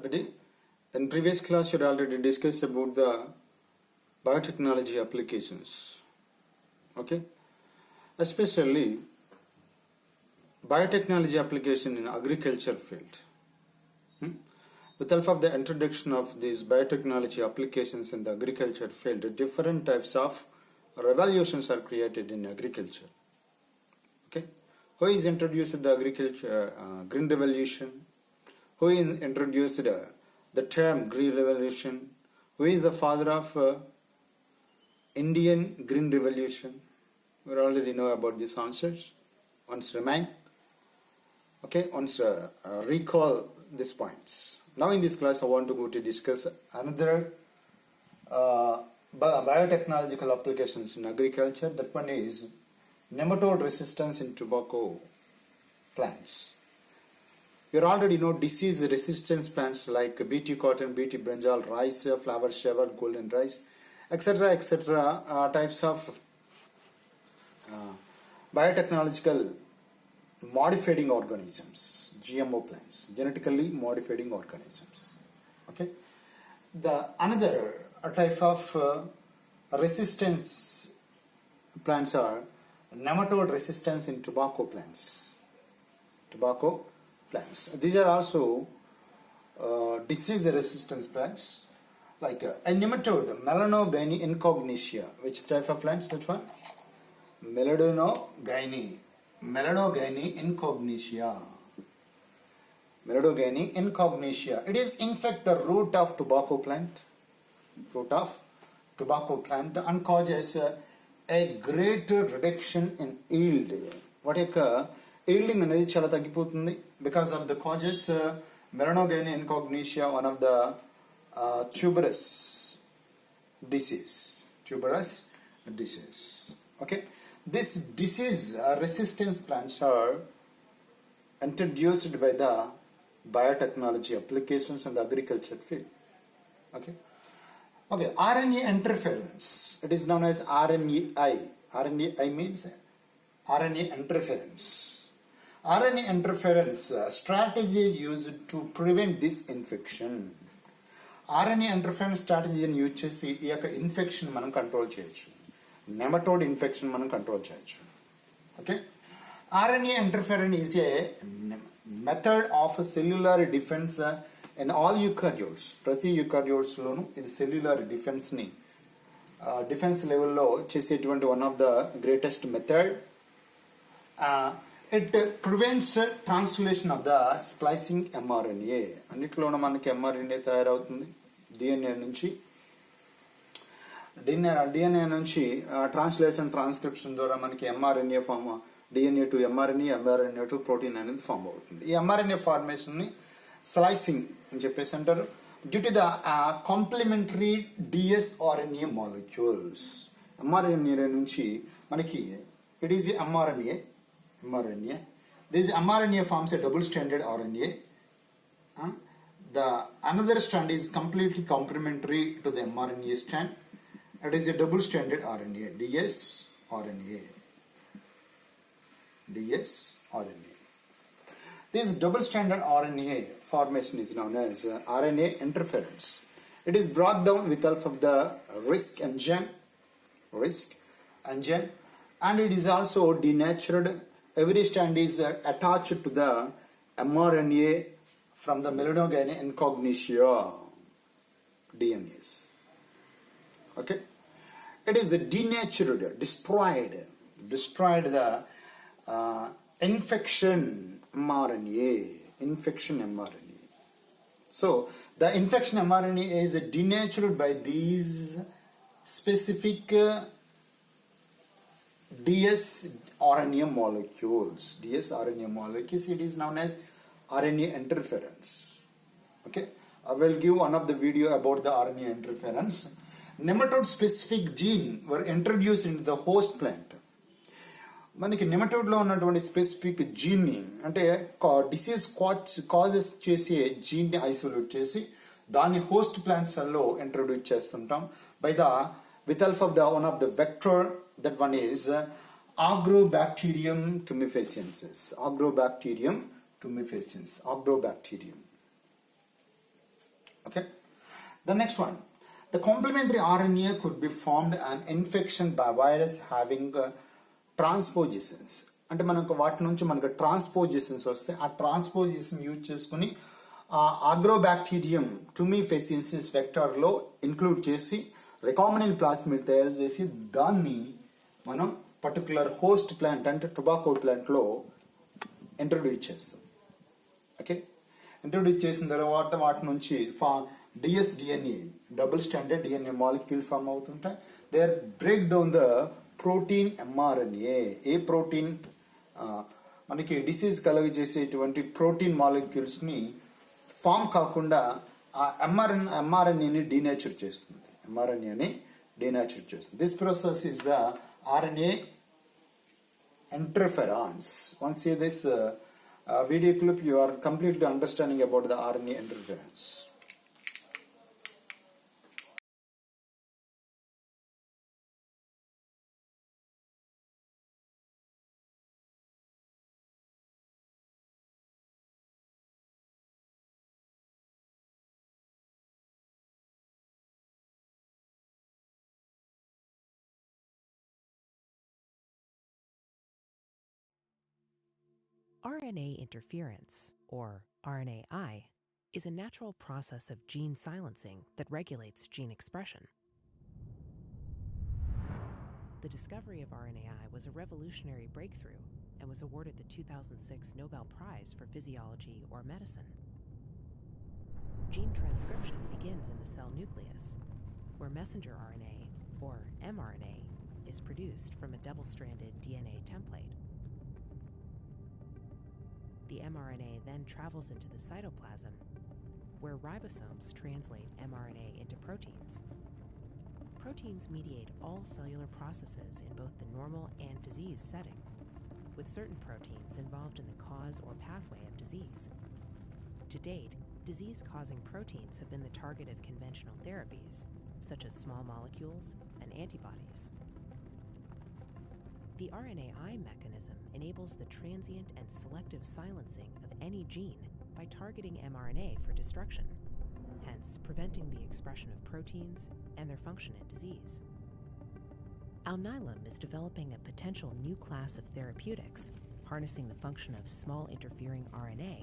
Already, in previous class, you already discussed about the biotechnology applications. Okay, especially biotechnology application in agriculture field. With the help of the introduction of these biotechnology applications in the agriculture field, different types of revolutions are created in agriculture. Okay, who is introduced the agriculture green revolution? Who introduced the term green revolution? Who is the father of Indian green revolution? We already know about these answers. Once remind. Okay, once recall these points. Now in this class I want to go to discuss another biotechnological applications in agriculture. That one is nematode resistance in tobacco plants. You already know disease resistance plants like BT cotton, BT brinjal, rice, flower shaver, golden rice, etc. Types of biotechnological modifying organisms, GMO plants, genetically modifying organisms. Okay, the another type of resistance plants are nematode resistance in tobacco plants. Tobacco plants. These are also disease resistance plants like a nematode Melanogyne incognitia. Which type of plants that one? Melanogyne incognitia. Melanogyne incognitia. It is in fact the root of tobacco plant. And causes a greater reduction in yield. What occur? Yielding అనేది చాలా తగ్గిపోతుంది because of the causes Melanogyne incognitia, one of the tuberous disease. Okay, this disease resistance plants are introduced by the biotechnology applications in the agriculture field. Okay, RNA interference. It is known as RNAi. RNAi means RNA interference. RNA interference strategy is used to prevent this infection. RNA interference strategy ని use చేసి ఈ యొక్క infection మనం control చేయొచ్చు. Nematode infection మనం control చేయొచ్చు. Okay, RNA interference is a method of cellular defense in all eukaryotes. ప్రతి eukaryotes లోను ఇది సెల్యులర్ డిఫెన్స్ ని డిఫెన్స్ లెవెల్లో చేసేటువంటి one of the greatest method. It prevents translation of the splicing mRNA. అన్నిట్లోనూ మనకి mRNA తయారవుతుంది DNA నుంచి ట్రాన్స్క్రిప్షన్ ద్వారా మనకి mRNA from DNA to mRNA, mRNA to protein అనేది ఫామ్ అవుతుంది. ఈ mRNA ఫార్మేషన్ ని స్లైసింగ్ అని చెప్పేసి అంటారు. Due to the complementary dsRNA molecules. mRNA నుంచి మనకి it is mRNA. This mRNA forms a double-stranded RNA. The another strand is completely complementary to the mRNA strand. It is a double-stranded RNA, dsRNA. This double-stranded RNA formation is known as RNA interference. It is brought down with help of the RISC enzyme, and it is also denatured. Every strand is attached to the mRNA from the Melanogyne incognitia DNAs. Okay, it is denatured, destroyed the infection mRNA. So the infection mRNA is denatured by these specific dsRNA molecules. It is known as RNA interference. Okay, I will give one of the video about the RNA interference. Nematode specific gene were introduced into the host plant. మనకి nematode లో ఉన్నటువంటి specific gene ని అంటే disease causes చేసే gene ని isolate చేసి దాన్ని host plants లో ఇంట్రొడ్యూస్ చేస్తుంటాం with help of the one of the vector. That one is Agrobacterium tumefaciensis. Agrobacterium. Okay. The next one. The complementary RNA could be formed an infection by virus having transpositions. అంటే మనకు వాటి నుంచి మనకు transpositions వస్తే ఆ transposition use చేసుకుని agrobacterium tumefaciens వెక్టార్లో include చేసి రికాంబినెంట్ ప్లాస్మిడ్ తయారు చేసి దాన్ని మనం పర్టికులర్ హోస్ట్ ప్లాంట్ అంటే టొబాకో ప్లాంట్లో ఇంట్రొడ్యూస్ చేస్తాం. ఓకే, ఇంట్రొడ్యూస్ చేసిన తర్వాత వాటి నుంచి dsDNA double standard DNA molecule form అవుతుంటాయి. They are break down the protein mRNA. ఏ ప్రోటీన్ మనకి డిసీజ్ కలుగజేసేటువంటి ప్రోటీన్ మాలిక్యూల్స్ ని ఫామ్ కాకుండా ఆ ఎంఆర్ఎన్ఏని డీనేచర్ చేస్తుంది. This process is the RNA interference. Once you see this video clip, you are completely understanding about the RNA interference. RNA interference, or RNAi, is a natural process of gene silencing that regulates gene expression. The discovery of RNAi was a revolutionary breakthrough and was awarded the 2006 Nobel Prize for Physiology or Medicine. Gene transcription begins in the cell nucleus, where messenger RNA, or mRNA, is produced from a double-stranded DNA template. The mRNA then travels into the cytoplasm, where ribosomes translate mRNA into proteins. Proteins mediate all cellular processes in both the normal and disease setting, with certain proteins involved in the cause or pathway of disease. To date, disease-causing proteins have been the target of conventional therapies, such as small molecules and antibodies. The RNAi mechanism enables the transient and selective silencing of any gene by targeting mRNA for destruction, hence preventing the expression of proteins and their function in disease. Alnylam is developing a potential new class of therapeutics, harnessing the function of small interfering RNA,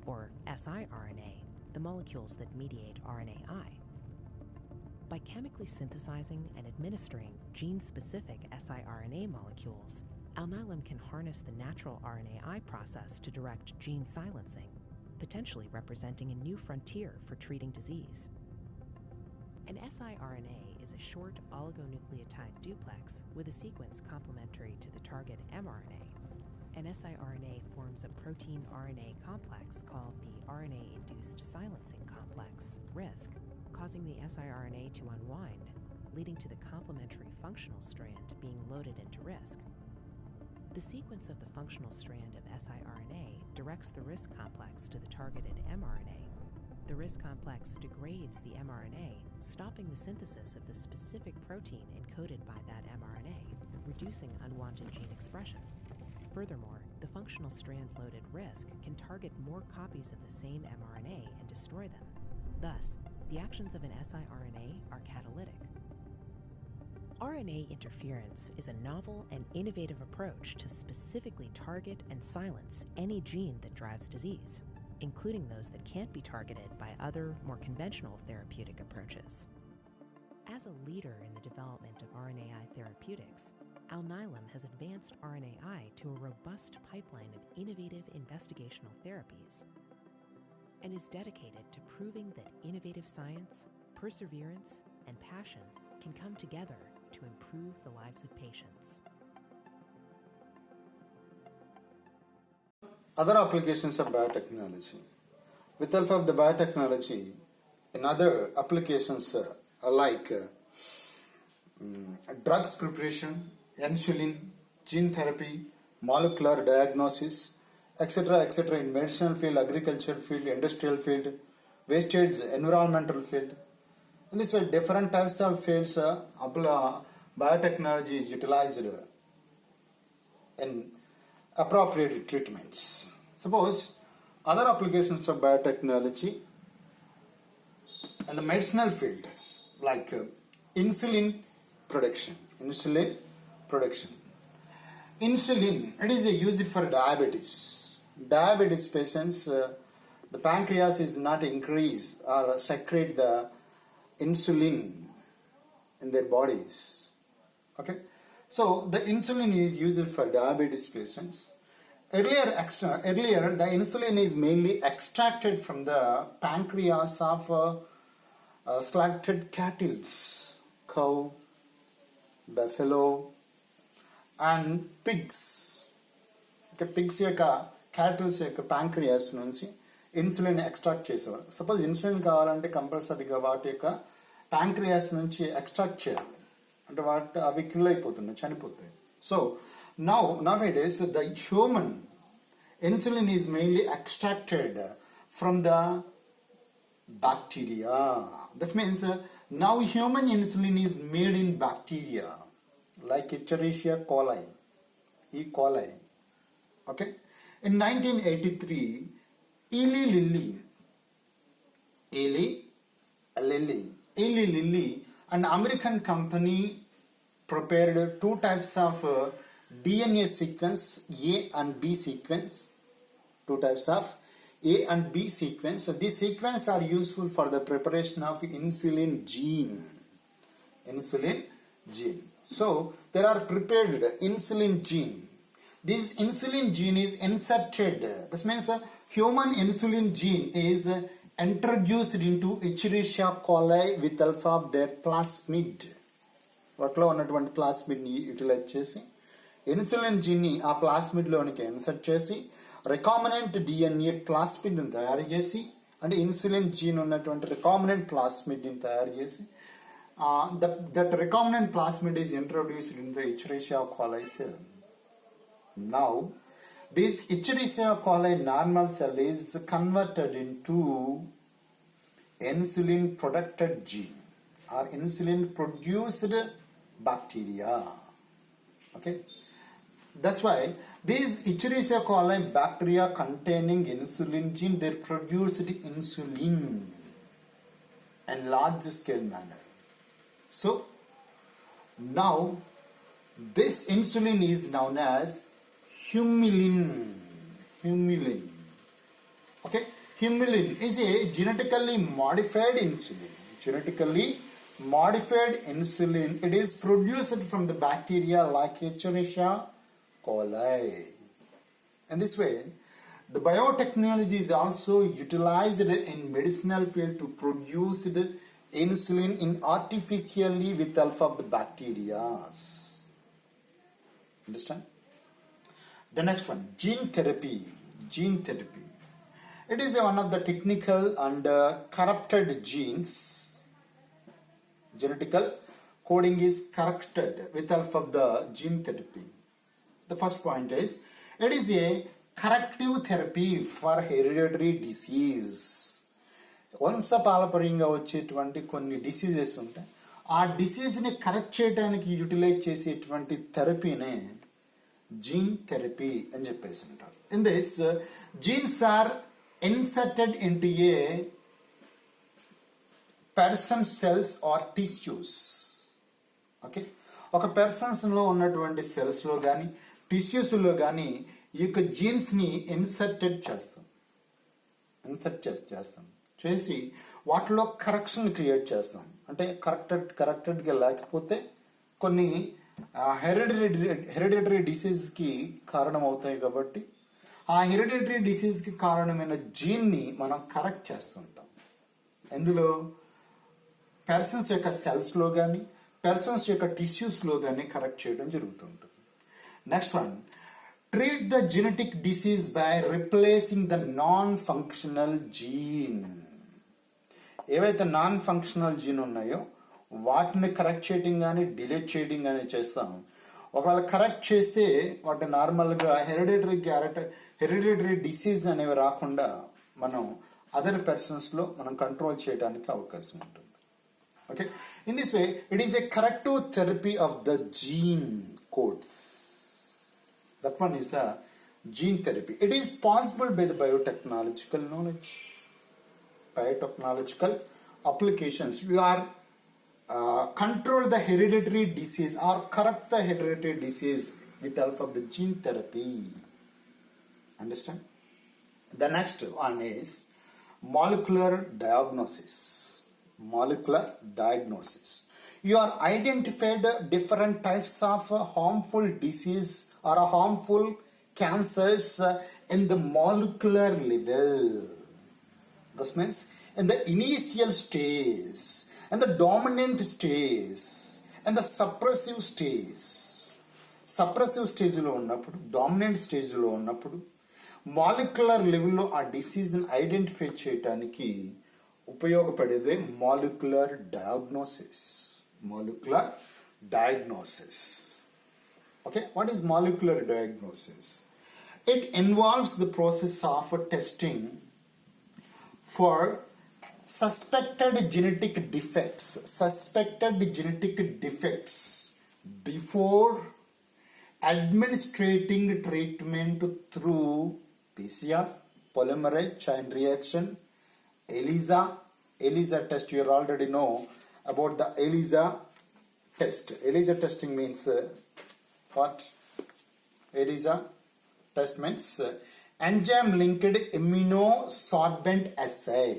or siRNA, the molecules that mediate RNAi. By chemically synthesizing and administering gene-specific siRNA molecules, Alnylam can harness the natural RNAi process to direct gene silencing, potentially representing a new frontier for treating disease. An siRNA is a short oligonucleotide duplex with a sequence complementary to the target mRNA. An siRNA forms a protein RNA complex called the RNA-induced silencing complex, RISC, causing the siRNA to unwind, leading to the complementary functional strand being loaded into RISC. The sequence of the functional strand of siRNA directs the RISC complex to the targeted mRNA. The RISC complex degrades the mRNA, stopping the synthesis of the specific protein encoded by that mRNA, reducing unwanted gene expression. Furthermore, the functional strand-loaded RISC can target more copies of the same mRNA and destroy them. Thus, the actions of an siRNA are catalytic. RNA interference is a novel and innovative approach to specifically target and silence any gene that drives disease, including those that can't be targeted by other, more conventional therapeutic approaches. As a leader in the development of RNAi therapeutics, Alnylam has advanced RNAi to a robust pipeline of innovative investigational therapies and is dedicated to proving that innovative science, perseverance, and passion can come together to improve the lives of patients. Other applications of biotechnology. With help of the biotechnology, in other applications like drugs preparation, insulin, gene therapy, molecular diagnosis, etc., in medicinal field, agriculture field, industrial field, wastage, environmental field. In this way, different types of fields, biotechnology is utilized in appropriate treatments. Suppose other applications of biotechnology in the medicinal field, like insulin production. Insulin, it is used for diabetes. Diabetes patients, the pancreas is not increase or secrete the insulin in their bodies. Okay, so the insulin is used for diabetes patients. Earlier, the insulin is mainly extracted from the pancreas of selected cattle, cow, buffalo, and pigs. Okay, pigs యొక్క cattle యొక్క pancreas నుంచి insulin extract చేసేవారు. Suppose insulin కావాలంటే కంపల్సరీగా వాటి యొక్క pancreas నుంచి extract చేయాలి, అంటే అవి కిల్ అయిపోతున్నాయి, చనిపోతాయి. So nowadays the human insulin is mainly extracted from the bacteria. This means now human insulin is made in bacteria like Escherichia coli, E. coli. Okay, in 1983, Eli Lilly, an American company, prepared two types of DNA sequence, A and B sequence. Two types of A and B sequence. These sequences are useful for the preparation of insulin gene. So there are prepared insulin gene. This insulin gene is inserted. This means human insulin gene is introduced into Escherichia coli with help of their plasmid. వాటిలో ఉన్నటువంటి ప్లాస్మిడ్ని utilise చేసి insulin జీన్ని ఆ ప్లాస్మిడ్లోనికి insert చేసి recombinant DNA ప్లాస్మిడ్ని తయారు చేసి, అంటే insulin gene ఉన్నటువంటి recombinant ప్లాస్మిడ్ని తయారు చేసి that recombinant plasmid is introduced in the Escherichia coli cell. Now this Escherichia coli normal cell is converted into insulin produced gene or insulin produced bacteria. Okay, that's why these Escherichia coli bacteria containing insulin gene, they produced insulin in large scale manner. So now this insulin is known as humulin. Okay, humulin is a genetically modified insulin. It is produced from the bacteria like Escherichia coli. In this way, the biotechnology is also utilized in medicinal field to produce the insulin in artificially with help of the bacteria. Understand? The next one, gene therapy. It is one of the technical and corrupted genes. Genetical coding is corrected with help of the gene therapy. The first point is, it is a corrective therapy for hereditary disease. వంశపారపర్యంగా వచ్చేటువంటి కొన్ని diseases ఉంటాయి, ఆ డిసీజ్ని correct చేయడానికి utilise చేసేటువంటి థెరపీనే gene therapy అని చెప్పేసి అంటారు. In this genes are inserted into a person cells or tissues. Okay, ఒక పర్సన్స్ లో ఉన్నటువంటి సెల్స్ లో కానీ టిష్యూస్ లో కానీ ఈ యొక్క జీన్స్ ని ఇన్సర్ట్ చేస్తాం చేసి వాటిలో కరెక్షన్ క్రియేట్ చేస్తాం. అంటే కరెక్టెడ్ గా లేకపోతే కొన్ని హెరిడిటరీ డిసీజ్ కి కారణం అవుతాయి. కాబట్టి ఆ హెరిడిటరీ డిసీజ్ కి కారణమైన జీన్ ని మనం కరెక్ట్ చేస్తుంటాం. ఎందులో పర్సన్స్ యొక్క సెల్స్ లో కానీ పర్సన్స్ యొక్క టిష్యూస్ లో కానీ కరెక్ట్ చేయడం జరుగుతుంటుంది. Next one, treat the genetic disease by replacing the non functional gene. ఏవైతే నాన్ ఫంక్షనల్ జీన్ ఉన్నాయో వాటిని కరెక్ట్ చేయడం కానీ డిలీట్ చేయడం కానీ చేస్తాం. ఒకవేళ కరెక్ట్ చేస్తే వాటి నార్మల్గా హెరిడిటరీ డిసీజ్ అనేవి రాకుండా మనం అదర్ పర్సన్స్ లో మనం కంట్రోల్ చేయడానికి అవకాశం ఉంటుంది. Okay, in this way it is a corrective therapy of the gene codes. That one is the gene therapy. It is possible by the biotechnological applications, you are control the hereditary disease or correct the hereditary disease with help of the gene therapy. Understand? The next one is molecular diagnosis. Molecular diagnosis. You are identified different types of harmful disease or harmful cancers in the molecular level. This means in the initial stage, and the dominant stage, and the suppressive stage. Suppressive stage లో ఉన్నప్పుడు, dominant stage లో ఉన్నప్పుడు, molecular లెవెల్లో ఆ డిసీజ్ని identify చేయడానికి ఉపయోగపడేదే molecular diagnosis. Molecular diagnosis. Okay, what is molecular diagnosis? It involves the process of testing for suspected genetic defects before administering treatment through PCR, polymerase chain reaction, ELISA test. You already know about the ELISA test. ELISA testing means what? ELISA test means enzyme linked immunosorbent assay.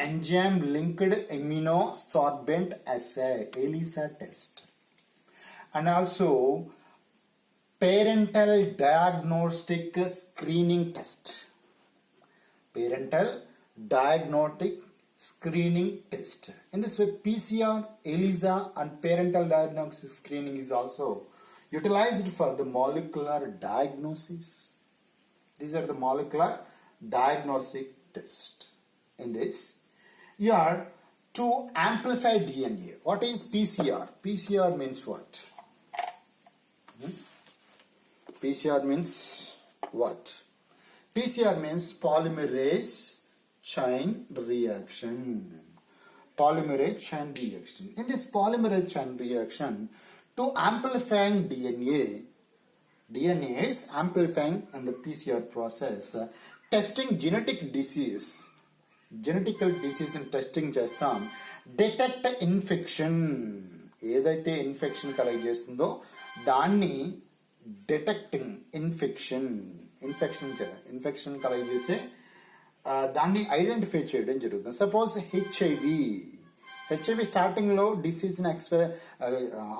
Enzyme linked immunosorbent assay, ELISA test. And also parental diagnostic screening test. Parental diagnostic screening test. In this way, PCR, ELISA and parental diagnostic screening is also utilized for the molecular diagnosis. These are the molecular diagnostic tests. In this, you are to amplify DNA. What is PCR? PCR means what? PCR means what? PCR means polymerase chain reaction. Polymerase chain reaction. In this polymerase chain reaction, to amplifying DNA is amplifying in the PCR process. Testing genetic disease in testing చేస్తాం. Detect infection. ఏదైతే infection collect చేస్తుందో దాన్ని detecting infection collect చేసే దాన్ని identify చేయడం జరుగుతుంది. Suppose HIV starting లో disease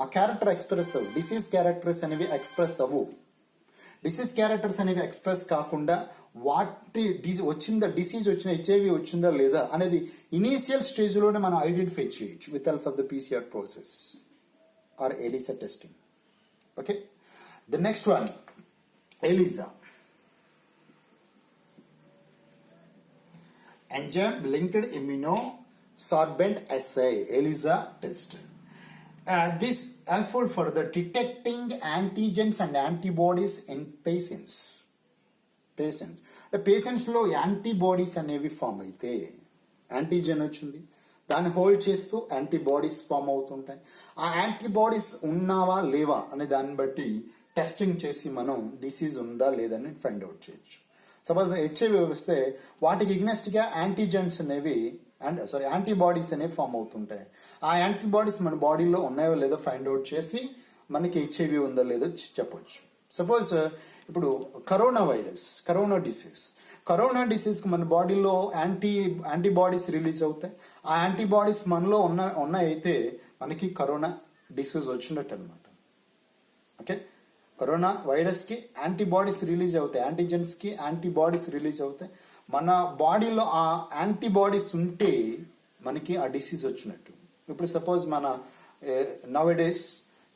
ఆ క్యారెక్టర్ ఎక్స్ప్రెస్ అవ్వు. డిసీజ్ క్యారెక్టర్స్ అనేవి ఎక్స్ప్రెస్ అవ్వు. డిసీజ్ క్యారెక్టర్స్ అనేవి ఎక్స్ప్రెస్ కాకుండా డిసీజ్ వచ్చిన హెచ్ఐవి వచ్చిందా లేదా అనేది ఇనీషియల్ స్టేజ్ లోనే మనం ఐడెంటిఫై చేయొచ్చు with help of the PCR process or ELISA testing. Okay, the next one ELISA. Enzyme linked immunosorbent assay, ELISA test. This helpful for the detecting antigens and antibodies in patients. Patients లో antibodies అనేవి form అయితే, antigen వచ్చింది దాన్ని hold చేస్తూ antibodies form అవుతుంటాయి. ఆ antibodies ఉన్నావా లేవా అనే దాన్ని బట్టి టెస్టింగ్ చేసి మనం డిసీజ్ ఉందా లేదని ఫైండ్ అవుట్ చేయొచ్చు. సపోజ్ హెచ్ఐవి వస్తే వాటికి ఎగ్నెస్ట్ గా యాంటీజెన్స్ అనేవి యాంటీబాడీస్ అనేవి ఫామ్ అవుతుంటాయి. ఆ యాంటీబాడీస్ మన బాడీలో ఉన్నాయో లేదో ఫైండ్ అవుట్ చేసి మనకి హెచ్ఐవి ఉందో లేదో చెప్పొచ్చు. సపోజ్ ఇప్పుడు కరోనా డిసీజ్ కి మన బాడీలో యాంటీబాడీస్ రిలీజ్ అవుతాయి. ఆ యాంటీబాడీస్ మనలో ఉన్నాయితే మనకి కరోనా డిసీజ్ వచ్చినట్టు అనమాట. ఓకే, కరోనా వైరస్ కి యాంటీబాడీస్ రిలీజ్ అవుతాయి, యాంటీజెన్స్ కి యాంటీబాడీస్ రిలీజ్ అవుతాయి. మన బాడీలో ఆ యాంటీబాడీస్ ఉంటే మనకి ఆ డిసీజ్ వచ్చినట్టు. ఇప్పుడు సపోజ్ మన నౌడేస్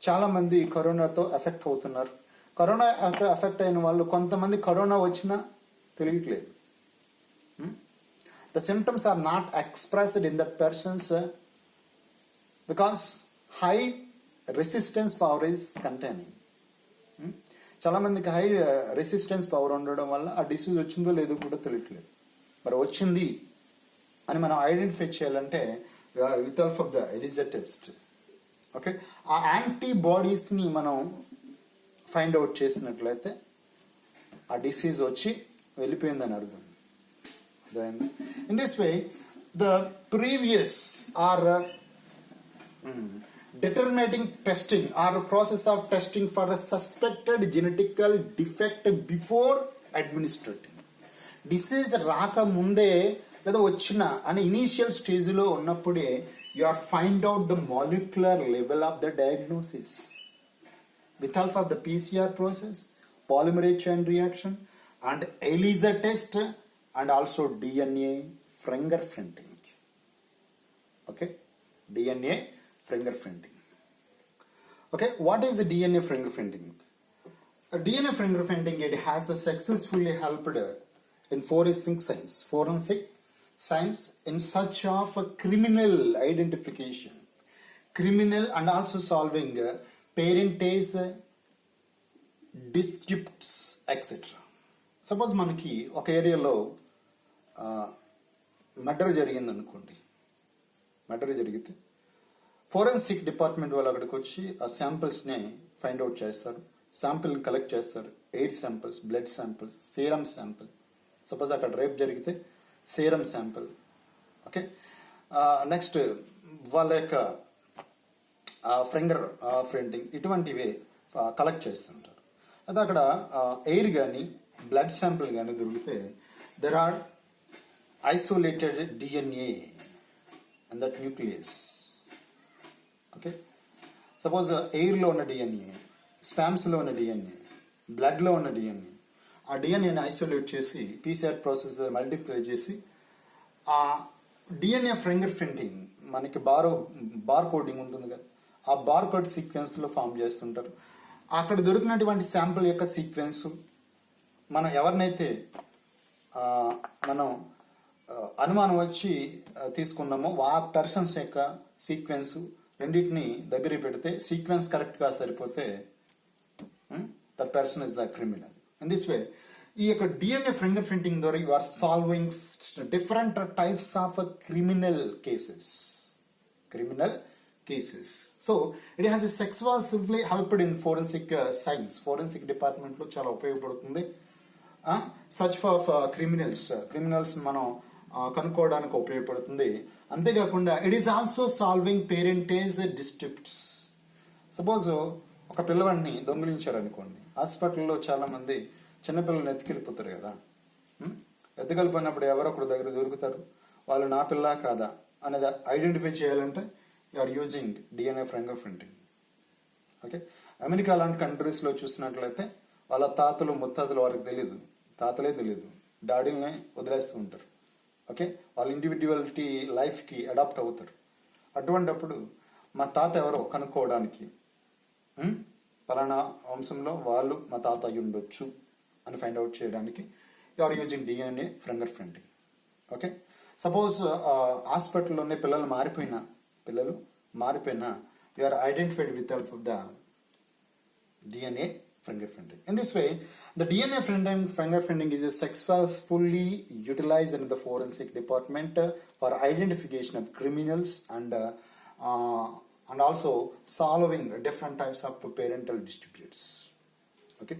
చాలా మంది కరోనాతో ఎఫెక్ట్ అవుతున్నారు. కరోనా ఎఫెక్ట్ అయిన వాళ్ళు కొంతమంది కరోనా వచ్చినా తెలియట్లేదు. The symptoms are not expressed in that person's because high resistance power is containing. చాలా మందికి హై రెసిస్టెన్స్ పవర్ ఉండడం వల్ల ఆ డిసీజ్ వచ్చిందో లేదో కూడా తెలియట్లేదు. మరి వచ్చింది అని మనం ఐడెంటిఫై చేయాలంటే with help of the ELISA test. Okay, ఆ యాంటీబాడీస్ ని మనం ఫైండ్ అవుట్ చేసినట్లయితే ఆ డిసీజ్ వచ్చి వెళ్ళిపోయిందని అర్థం. In this way the previous or determining testing or process of testing for a suspected genetical defect before administrating. Disease రాకముందే లేదా వచ్చిన అని ఇనీషియల్ స్టేజ్లో ఉన్నప్పుడే you are find out the molecular level of the diagnosis with help of the PCR process, polymerase chain reaction, and ELISA test, and also DNA fingerprinting. Okay, DNA fingerprinting. Okay, what is the DNA fingerprinting? DNA fingerprinting, it has successfully helped in forensic science in search of a criminal identification, criminal and also solving parentage disputes etc. Suppose మనకి ఒక ఏరియాలో murder జరిగింది అనుకోండి. Murder జరిగితే forensic department వాళ్ళు అక్కడికి వచ్చి ఆ శాంపిల్స్ని ఫైండ్ అవుట్ చేస్తారు, శాంపిల్ కలెక్ట్ చేస్తారు. Air samples, blood samples, serum sample. Suppose అక్కడ రేప్ జరిగితే సీరం శాంపిల్. ఓకే, నెక్స్ట్ వాళ్ళ యొక్క ఫింగర్ ప్రింటింగ్ ఇటువంటివి కలెక్ట్ చేస్తుంటారు. అయితే అక్కడ ఎయిర్ కానీ బ్లడ్ శాంపిల్ కానీ దొరికితే there are isolated DNA and that nucleus. Okay, suppose ఎయిర్లో ఉన్న డిఎన్ఏ, స్పామ్స్లో ఉన్న డిఎన్ఏ, బ్లడ్లో ఉన్న డిఎన్ఏ, ఆ డిఎన్ఏని ఐసోలేట్ చేసి పీసీఆర్ ప్రాసెస్ మల్టిప్లై చేసి ఆ డిఎన్ఏ ఫింగర్ ప్రింటింగ్ మనకి బార్ కోడింగ్ ఉంటుంది కదా, ఆ బార్ కోడ్ సీక్వెన్స్ లో ఫామ్ చేస్తుంటారు. అక్కడ దొరికినటువంటి శాంపుల్ యొక్క సీక్వెన్స్ మనం ఎవరినైతే మనం అనుమానం వచ్చి తీసుకున్నామో ఆ పర్సన్స్ యొక్క సీక్వెన్స్ రెండింటిని దగ్గర పెడితే సీక్వెన్స్ కరెక్ట్ గా సరిపోతే that person is the criminal. In this way ఈ యొక్క డిఎన్ఏ ఫింగర్ ప్రింటింగ్ ద్వారా you are solving different types of criminal cases. So it has a successfully helped in forensic science. Forensic department లో చాలా ఉపయోగపడుతుంది. Search for criminals మనం కనుక్కోవడానికి ఉపయోగపడుతుంది. అంతేకాకుండా it is also solving parentage disputes. Suppose ఒక పిల్లవాడిని దొంగిలించారు అనుకోండి, హాస్పిటల్లో చాలా మంది చిన్నపిల్లల్ని ఎత్తుకెళ్ళిపోతారు కదా. ఎత్తుకెళ్ళిపోయినప్పుడు ఎవరొకరు దగ్గర దొరుకుతారు, వాళ్ళు నా పిల్ల కాదా అనేది ఐడెంటిఫై చేయాలంటే you are using DNA fingerprinting. Okay, America లాంటి కంట్రీస్లో చూసినట్లయితే వాళ్ళ తాతలు ముత్తాతలు వారికి తెలియదు, తాతలే తెలియదు, డాడీలనే వదిలేస్తూ ఉంటారు. ఓకే, వాళ్ళ ఇండివిజువాలిటీ లైఫ్కి అడాప్ట్ అవుతారు. అటువంటిప్పుడు మా తాత ఎవరో కనుక్కోవడానికి పలానా వంశంలో వాళ్ళు మా తాత అయి ఉండొచ్చు అని ఫైండ్ అవుట్ చేయడానికి you are using DNA fingerprinting. Okay, suppose హాస్పిటల్లోనే పిల్లలు మారిపోయినా you are identified with help of the DNA fingerprinting. In this way, the DNA fingerprinting is successfully utilized in the forensic department for identification of criminals and also solving different types of parental disputes. Okay.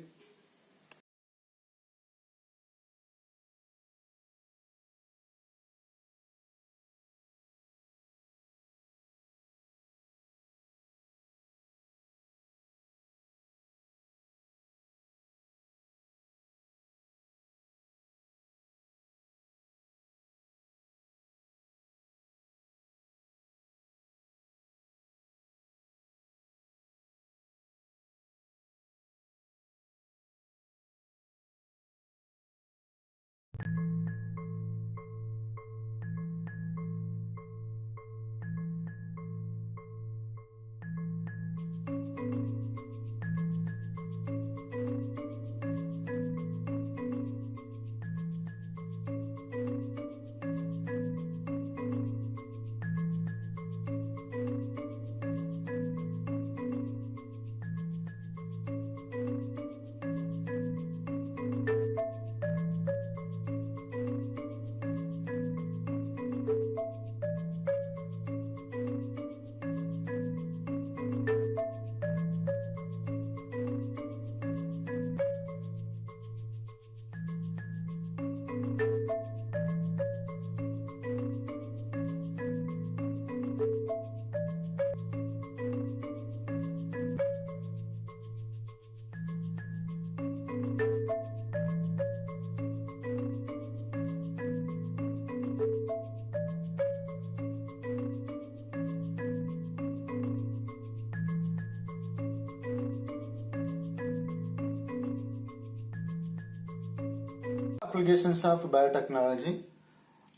applications of biotechnology.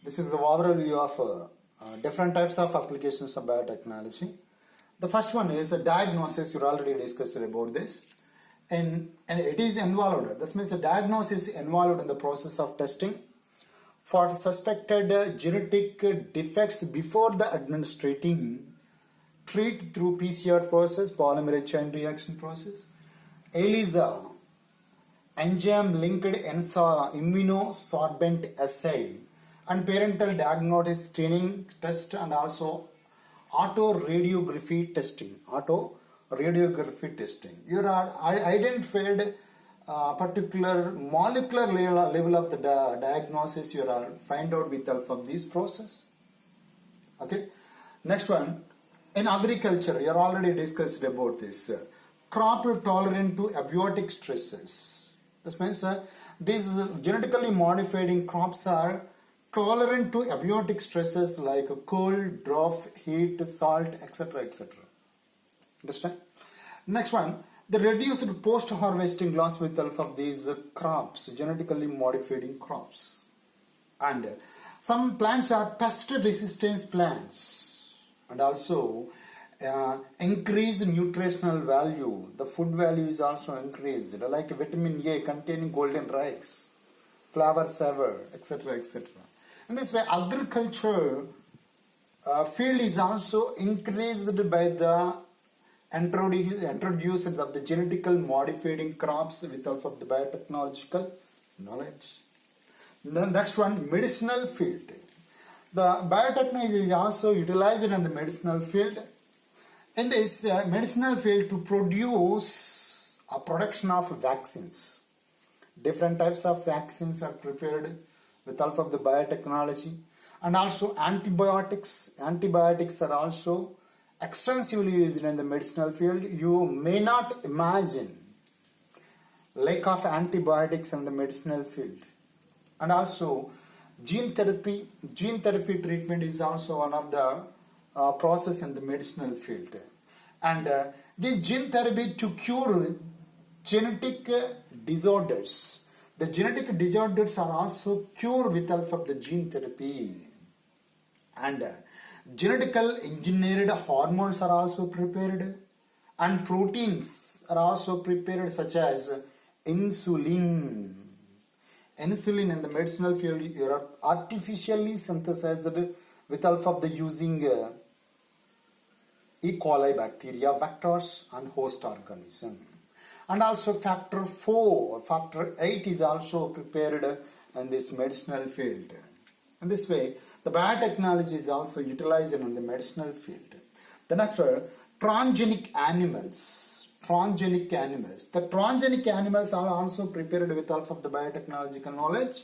This is the overall view of different types of applications of biotechnology. The first one is a diagnosis. You already discussed about this. And it is involved. This means a diagnosis is involved in the process of testing for suspected genetic defects before the administrating treat through PCR process, polymerase chain reaction process, ELISA, enzyme-linked immunosorbent assay, and parental diagnostic screening test, and also autoradiography testing. You are identified particular molecular level of the diagnosis. You are find out with help of this process. Okay. Next one, in agriculture, you are already discussed about this. Crop tolerant to abiotic stresses. This means these genetically modified crops are tolerant to abiotic stresses like cold, drought, heat, salt, etc. etc. Understand? Next one, the reduced post-harvesting loss with help of these crops, genetically modified crops. And some plants are pest resistance plants, and also increased nutritional value. The food value is also increased, like vitamin A containing golden rice, flower saver, etc. etc. In this way, agriculture field is also increased by the introduced of the genetically modified crops with help of the biotechnological knowledge. The next one, medicinal field. The biotechnology is also utilized in the medicinal field. In this medicinal field, to produce a production of vaccines. Different types of vaccines are prepared with help of the biotechnology, and also antibiotics. Antibiotics are also extensively used in the medicinal field. You may not imagine lack of antibiotics in the medicinal field. And also gene therapy treatment is also one of the process in the medicinal field. And the gene therapy to cure genetic disorders. The genetic disorders are also cured with help of the gene therapy. And genetical engineered hormones are also prepared, and proteins are also prepared, such as insulin. Insulin in the medicinal field you are artificially synthesized with help of the using E. coli bacteria, vectors, and host organism. And also factor 8 is also prepared in this medicinal field. In this way, the biotechnology is also utilized in the medicinal field. The next are transgenic animals. The transgenic animals are also prepared with help of the biotechnological knowledge.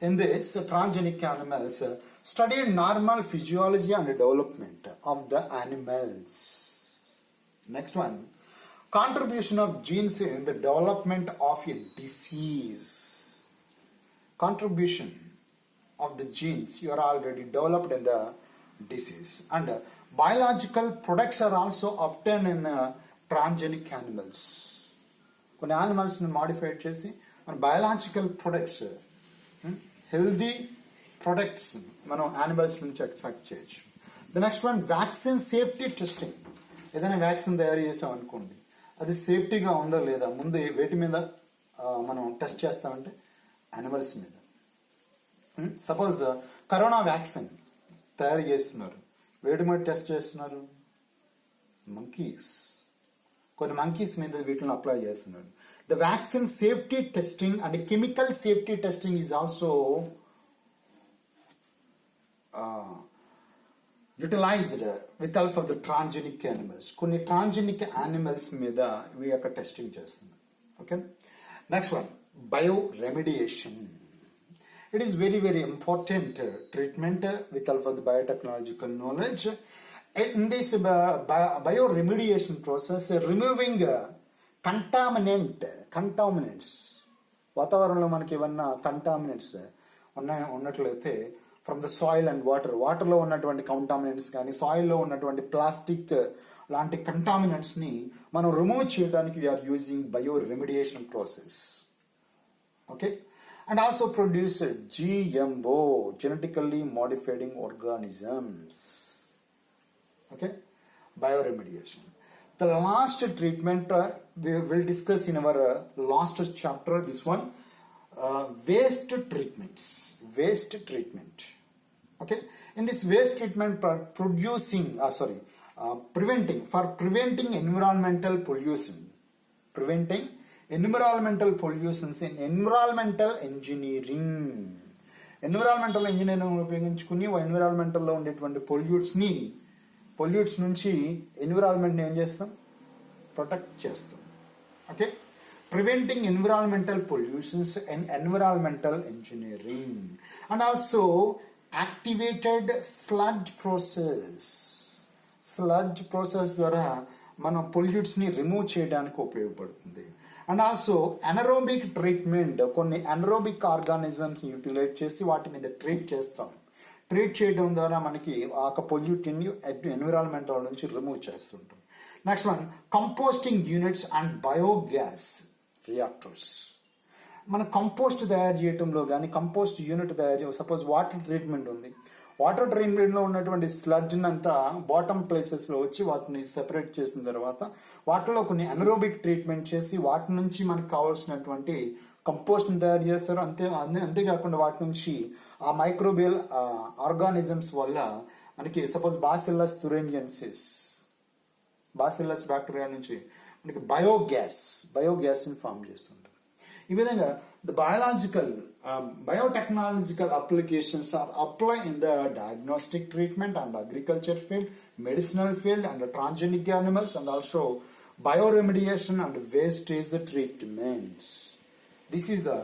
In this transgenic animals study normal physiology and development of the animals. Next one, contribution of genes in the development of a disease. Contribution of the genes you are already developed in the disease. And biological products are also obtained in transgenic animals. కొన్ని animals ని modified చేసి మన biological products, healthy products మనం animals నుంచి extract చేయొచ్చు. The next one, vaccine safety testing. ఏదైనా vaccine తయారు చేసాం అనుకోండి, అది సేఫ్టీగా ఉందా లేదా ముందు వేటి మీద మనం టెస్ట్ చేస్తామంటే యానిమల్స్ మీద. సపోజ్ కరోనా వ్యాక్సిన్ తయారు చేస్తున్నారు, వేటి మీద టెస్ట్ చేస్తున్నారు? మంకీస్. కొన్ని మంకీస్ మీద వీటిని అప్లై చేస్తున్నారు. The vaccine safety testing and chemical safety testing is also utilized with help of the transgenic animals. కొన్ని transgenic animals మీద ఇవి యొక్క టెస్టింగ్ చేస్తున్నారు. Okay. Next one, bioremediation. It is very, very important treatment with help of the biotechnological knowledge. In this bioremediation process, removing contaminants. వాతావరణంలో మనకి ఏమన్నా contaminants ఉన్నట్లయితే from the soil and వాటర్లో ఉన్నటువంటి కంటామినెంట్స్ కానీ సాయిల్లో ఉన్నటువంటి ప్లాస్టిక్ లాంటి కంటామినెంట్స్ని మనం రిమూవ్ చేయడానికి we are using bioremediation process. Okay. and also produce GMO, genetically modified organisms. Okay, bioremediation. The last treatment we will discuss in our last chapter. This one, waste treatments. Waste treatment. Okay, in this waste treatment, preventing environmental pollution, preventing environmental pollutions in environmental engineering. Environmental engineering ఉపయోగించుకుని ఎన్విరాన్మెంటల్లో ఉండేటువంటి పొల్యూట్స్ నుంచి ఎన్విరాన్మెంట్ని ఏం చేస్తాం, protect చేస్తాం. Okay, preventing environmental pollutions and environmental engineering and also activated sludge process ద్వారా మనం పొల్యూట్స్ని remove చేయడానికి ఉపయోగపడుతుంది. అండ్ ఆల్సో అనరోబిక్ ట్రీట్మెంట్, కొన్ని అనరోబిక్ ఆర్గానిజమ్స్ యూటిలైజ్ చేసి వాటి మీద ట్రీట్ చేస్తాం. ట్రీట్ చేయడం ద్వారా మనకి ఆ పొల్యూట్ని ఎన్విరాన్మెంటల్ నుంచి రిమూవ్ చేస్తుంటాం. Next one, composting units and biogas reactors. మన కంపోస్ట్ తయారు చేయడంలో కానీ, కంపోస్ట్ యూనిట్ తయారు చేయ, సపోజ్ వాటర్ ట్రీట్మెంట్ ఉంది, వాటర్ ట్రీట్మెంట్లో ఉన్నటువంటి స్లడ్జ్ని అంతా బాటమ్ ప్లేసెస్లో వచ్చి వాటిని సెపరేట్ చేసిన తర్వాత వాటిలో కొన్ని అనరోబిక్ ట్రీట్మెంట్ చేసి వాటి నుంచి మనకు కావాల్సినటువంటి కంపోస్ట్ని తయారు చేస్తారు. అంతేకాకుండా వాటి నుంచి ఆ మైక్రోబియల్ ఆర్గానిజమ్స్ వల్ల మనకి సపోజ్ బాసిల్లస్ తురేనియన్సిస్, బాసిల్లస్ బ్యాక్టీరియా నుంచి మనకి బయోగ్యాస్ని ఫామ్ చేస్తుంటారు. ఈ విధంగా the biotechnological applications are applied in the diagnostic treatment and agriculture field, medicinal field and transgenic animals, and also bioremediation and wastage treatments. This is the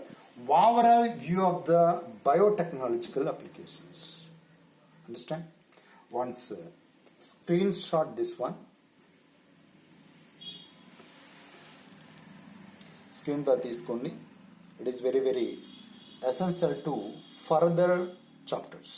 overall view of the biotechnological applications. Understand? Once screenshot this one. Screen తో తీసుకోండి. It is very essential to further chapters.